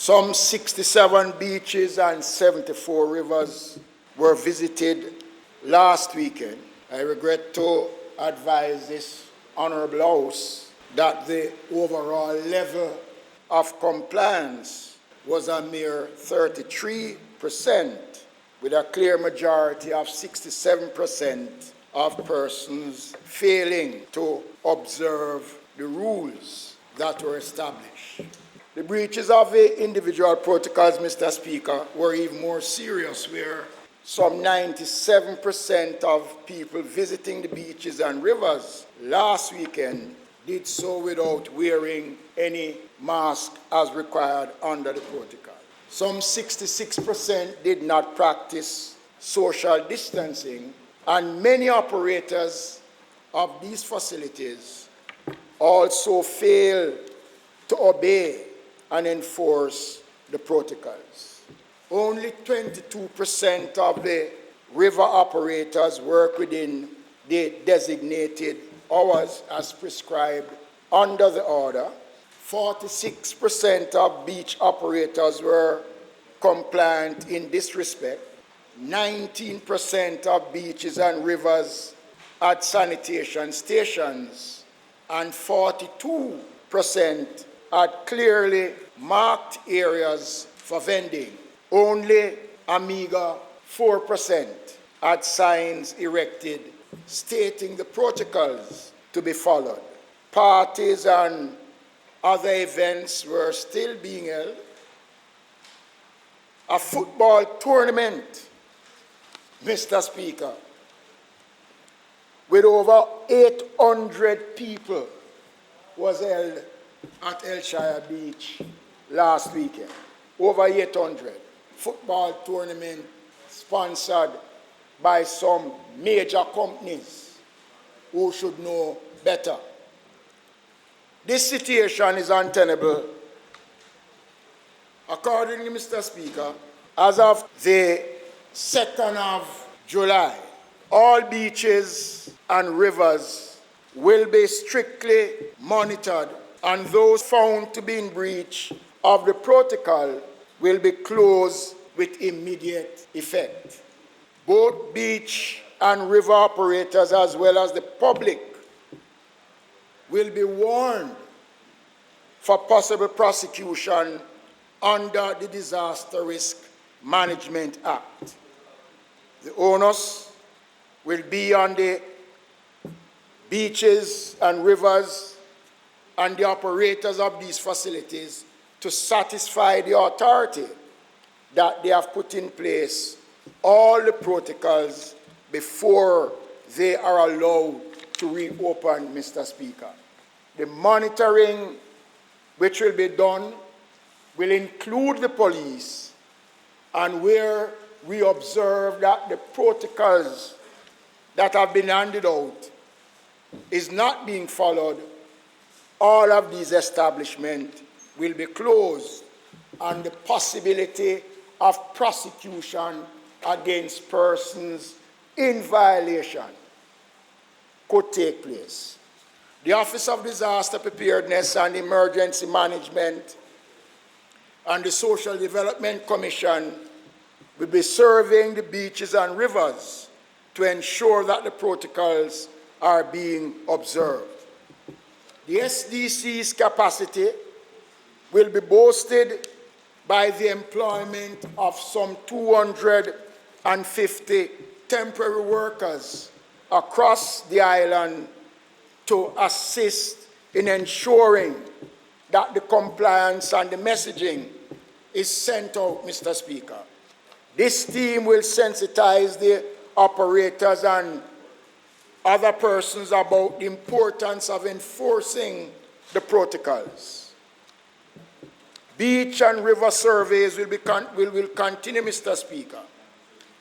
Some 67 beaches and 74 rivers were visited last weekend. I regret to advise this Honorable House that the overall level of compliance was a mere 33%, with a clear majority of 67% of persons failing to observe the rules that were established. The breaches of the individual protocols, Mr. Speaker, were even more serious, where some 97% of people visiting the beaches and rivers last weekend did so without wearing any mask as required under the protocol. Some 66% did not practice social distancing, and many operators of these facilities also failed to obey and enforce the protocols. Only 22% of the river operators work within the designated hours as prescribed under the order. 46% of beach operators were compliant in this respect. 19% of beaches and rivers had sanitation stations, and 42% had clearly marked areas for vending. Only a meager 4% had signs erected stating the protocols to be followed. Parties and other events were still being held. A football tournament, Mr. Speaker, with over 800 people was held at Elshire Beach last weekend. Over 800. Football tournament sponsored by some major companies who should know better. This situation is untenable. According to Mr. Speaker, as of the 2nd of July, all beaches and rivers will be strictly monitored, and those found to be in breach of the protocol will be closed with immediate effect. Both beach and river operators, as well as the public, will be warned for possible prosecution under the Disaster Risk Management Act. The onus will be on the beaches and rivers and the operators of these facilities to satisfy the authority that they have put in place all the protocols before they are allowed to reopen, Mr. Speaker. The monitoring which will be done will include the police, and where we observe that the protocols that have been handed out is not being followed, all of these establishments will be closed, and the possibility of prosecution against persons in violation could take place. The Office of Disaster Preparedness and Emergency Management and the Social Development Commission will be surveying the beaches and rivers to ensure that the protocols are being observed. The SDC's capacity will be boosted by the employment of some 250 temporary workers across the island to assist in ensuring that the compliance and the messaging is sent out, Mr. Speaker. This team will sensitize the operators and other persons about the importance of enforcing the protocols. Beach and river surveys will continue, Mr. Speaker.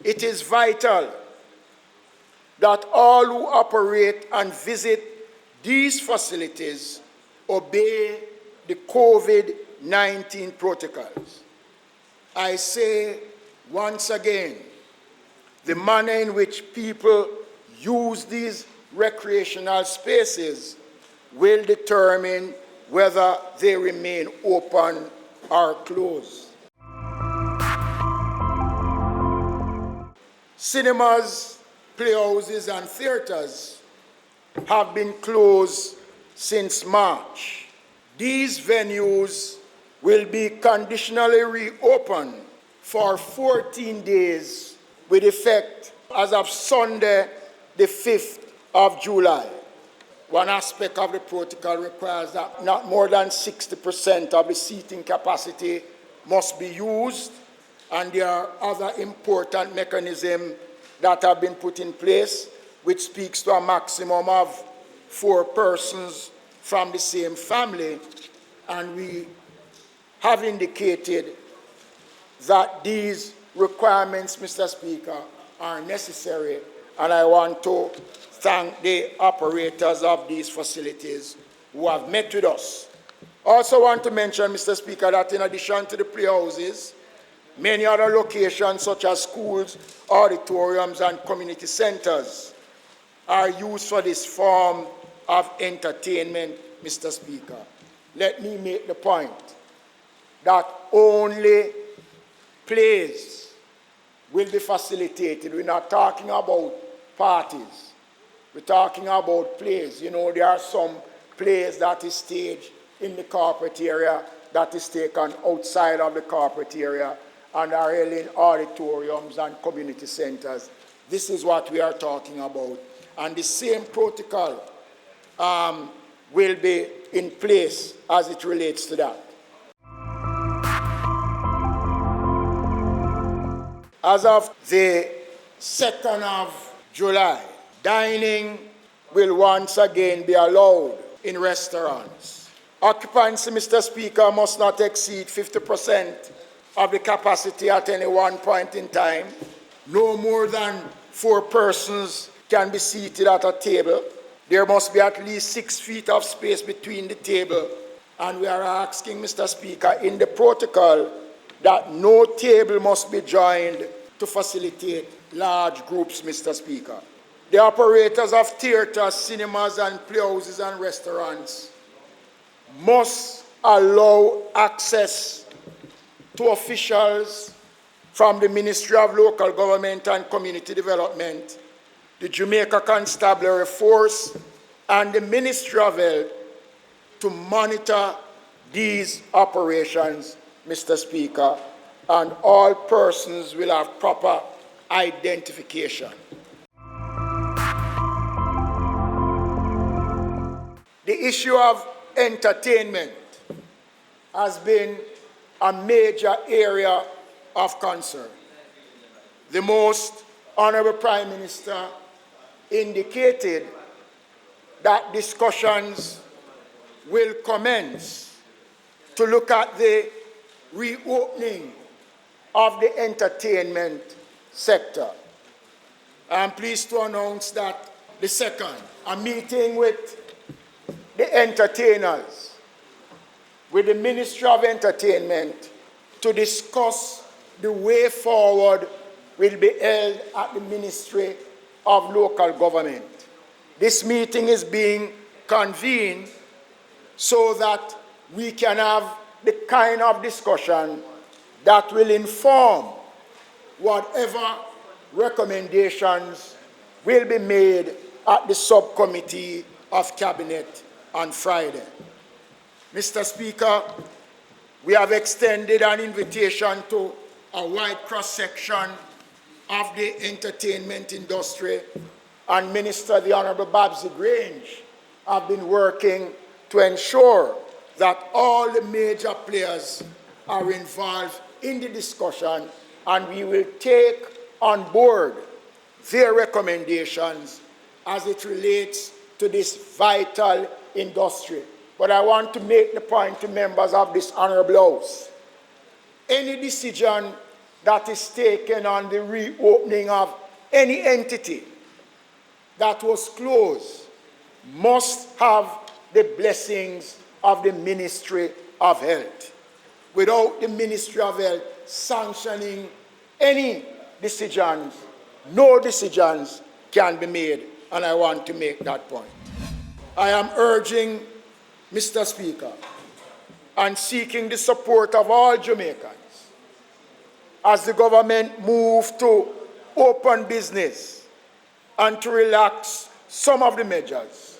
It is vital that all who operate and visit these facilities obey the COVID-19 protocols. I say once again, the manner in which people use these recreational spaces will determine whether they remain open are closed. Cinemas, playhouses, and theaters have been closed since March. These venues will be conditionally reopened for 14 days with effect as of Sunday, the 5th of July. One aspect of the protocol requires that not more than 60% of the seating capacity must be used, and there are other important mechanisms that have been put in place, which speaks to a maximum of 4 persons from the same family, and we have indicated that these requirements, Mr. Speaker, are necessary, and I want to thank the operators of these facilities who have met with us. Also want to mention, Mr. Speaker, that in addition to the playhouses, many other locations such as schools, auditoriums, and community centers are used for this form of entertainment, Mr. Speaker. Let me make the point that only plays will be facilitated. We're not talking about parties. We're talking about plays. You know, there are some plays that is staged in the corporate area, that is taken outside of the corporate area, and are held in auditoriums and community centers. This is what we are talking about. And the same protocol will be in place as it relates to that. As of the 2nd of July, dining will once again be allowed in restaurants. Occupancy, Mr. Speaker, must not exceed 50% of the capacity at any one point in time. No more than 4 persons can be seated at a table. There must be at least 6 feet of space between the table. And we are asking, Mr. Speaker, in the protocol that no table must be joined to facilitate large groups, Mr. Speaker. The operators of theaters, cinemas, and playhouses and restaurants must allow access to officials from the Ministry of Local Government and Community Development, the Jamaica Constabulary Force, and the Ministry of Health to monitor these operations, Mr. Speaker, and all persons will have proper identification. The issue of entertainment has been a major area of concern. The Most Honorable Prime Minister indicated that discussions will commence to look at the reopening of the entertainment sector. I'm pleased to announce that the 2nd, a meeting with the entertainers, with the Ministry of Entertainment, to discuss the way forward will be held at the Ministry of Local Government. This meeting is being convened so that we can have the kind of discussion that will inform whatever recommendations will be made at the subcommittee of Cabinet on Friday. Mr. Speaker, we have extended an invitation to a wide cross-section of the entertainment industry, and Minister the Honorable Babsy Grange have been working to ensure that all the major players are involved in the discussion, and we will take on board their recommendations as it relates to this vital industry. But I want to make the point to members of this Honorable House. Any decision that is taken on the reopening of any entity that was closed must have the blessings of the Ministry of Health. Without the Ministry of Health sanctioning any decisions, no decisions can be made, and I want to make that point. I am urging, Mr. Speaker, and seeking the support of all Jamaicans as the government move to open business and to relax some of the measures,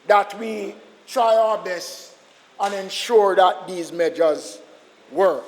that we try our best and ensure that these measures work.